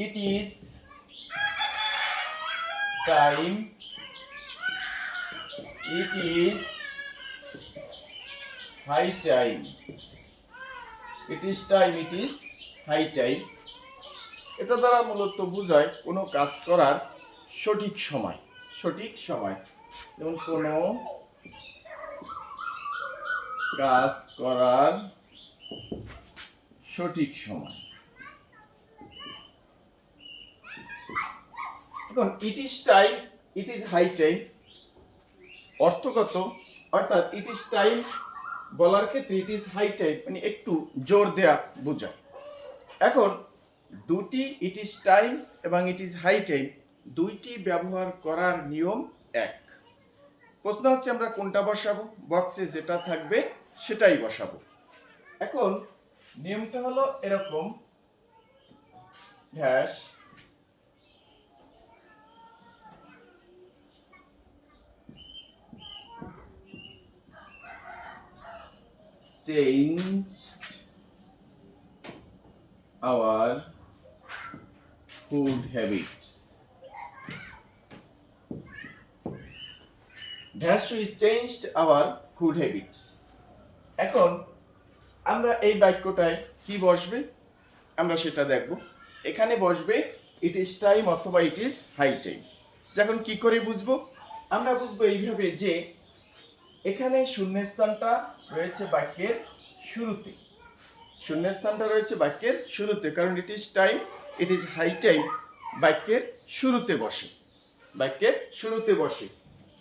It is time, it is high time, it is time, it is high time. এটা দ্বারা মূলত বোঝায় কোনো কাজ করার সঠিক সময়, সঠিক সময়। যেমন কোনো কাজ করার সঠিক সময়। এখন it is time, it is high time অর্থগত, অর্থাৎ ইট ইজ টাইম বলার ক্ষেত্রে ইট ইজ হাই টাইম মানে একটু জোর দেয়া বোঝায়। এখন দুটি ইট ইজ টাইম এবং ইট ইজ হাই টাইম দুইটি ব্যবহার করার নিয়ম এক। প্রশ্ন হচ্ছে আমরা কোনটা বসাবো, বক্সে যেটা থাকবে সেটাই বসাবো। এখন নিয়মটা হলো এরকম, dash changed our food habits. Dash we changed our food habits. এখন আমরা এই বাক্যটায় কি বসবে আমরা সেটা দেখব। এখানে বসবে ইট ইজ টাইম অথবা ইট ইজ হাই টাইম। যখন কি করে বুঝবো, আমরা বুঝবো এইভাবে যে এখানে শূন্যস্থানটা রয়েছে বাক্যের শুরুতে, শূন্যস্থানটা রয়েছে বাক্যের শুরুতে, কারণ it is time, it is high time বাক্যের শুরুতে বসে, বাক্যের শুরুতে বসে।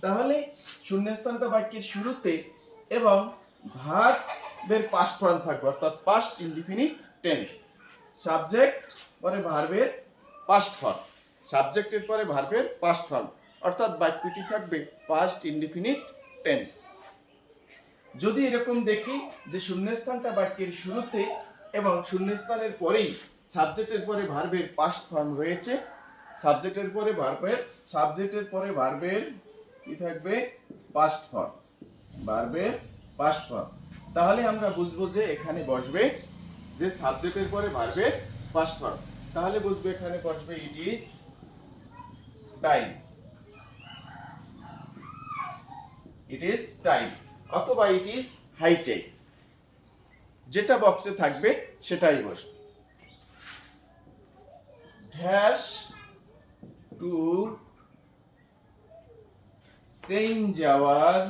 তাহলে শূন্যস্থানটা বাক্যের শুরুতে এবং ভার্বের পাস্ট ফর্ম থাকবে, অর্থাৎ পাস্ট ইনডিফিনিট টেন্স। সাবজেক্ট পরে ভার্বের পাস্ট ফর্ম, সাবজেক্টের পরে ভার্বের পাস্ট ফর্ম, অর্থাৎ বাক্যটি থাকবে পাস্ট ইনডিফিনিট টেন্স। যদি এরকম দেখি যে শূন্যস্থানটা বাক্যের শুরুতে এবং শূন্যস্থানের পরেই সাবজেক্টের পরে ভার্বের পাস্ট ফর্ম রয়েছে, সাবজেক্টের পরে ভার্বের কি থাকবে, পাস্ট ফর্ম, ভার্বের পাস্ট ফর্ম, তাহলে আমরা বুঝবো যে এখানে বসবে যে সাবজেক্টের পরে ভার্বের পাস্ট ফর্ম, তাহলে বুঝবো এখানে বসবে ইট is time, it is time অথবা ইট ইজ হাই টাইম, যেটা বক্সে থাকবে সেটাই বসবে। Dash to change our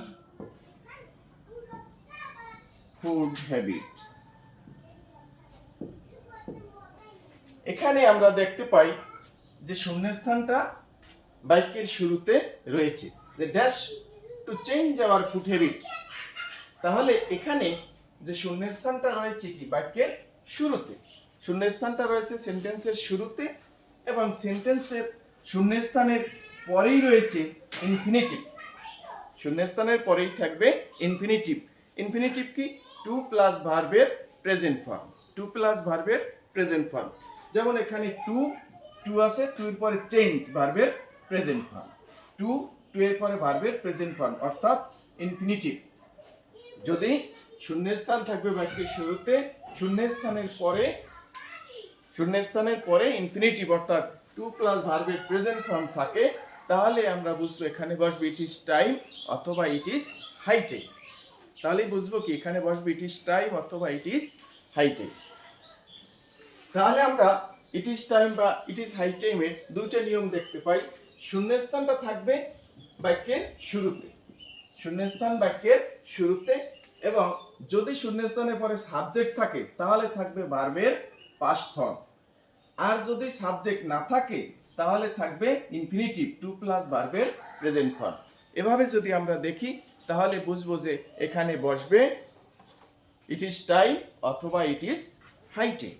food habits. এখানে আমরা দেখতে পাই যে শূন্যস্থানটা বাক্যের শুরুতে রয়েছে, যে dash to change our food habits. তাহলে এখানে যে শূন্যস্থানটা রয়েছে কি বাক্যের শুরুতে, শূন্যস্থানটা রয়েছে সেন্টেন্সের শুরুতে এবং সেন্টেন্সের শূন্যস্থানের পরেই রয়েছে ইনফিনিটিভ, শূন্যস্থানের পরেই থাকবে ইনফিনিটিভ। ইনফিনিটিভ কি, টু প্লাস ভার্বের প্রেজেন্ট ফর্ম, টু প্লাস ভার্বের প্রেজেন্ট ফর্ম। যেমন এখানে টু আছে, টু এর পরে চেঞ্জ ভার্বের প্রেজেন্ট ফর্ম, টু এর পরে ভার্বের প্রেজেন্ট ফর্ম অর্থাৎ ইনফিনিটিভ। যদি শূন্যস্থান থাকবে বাক্যের শুরুতে, শূন্যস্থানের পরে ইনফিনিটিভ অর্থাৎ টু প্লাস ভার্বের প্রেজেন্ট ফর্ম থাকে, তাহলে আমরা বুঝবো এখানে বসবে ইট ইজ টাইম অথবা ইট ইজ হাই টাইম। তাহলে বুঝবো কি এখানে বসবে ইট ইজ টাইম অথবা ইট ইজ হাই টাইম। তাহলে আমরা ইট ইজ টাইম বা ইট ইজ হাই টাইমের দুইটা নিয়ম দেখতে পাই। শূন্যস্থানটা থাকবে বাক্যের শুরুতে, শূন্যস্থান বাক্যের শুরুতে, এবং যদি শূন্যস্থানের পরে সাবজেক্ট থাকে তাহলে থাকবে ভার্বের পাস্ট ফর্ম, আর যদি সাবজেক্ট না থাকে তাহলে থাকবে ইনফিনিটিভ, টু প্লাস ভার্বের প্রেজেন্ট ফর্ম। এভাবে যদি আমরা দেখি তাহলে বুঝবো যে এখানে বসবে ইট ইজ টাইম অথবা ইট ইজ হাই টাইম।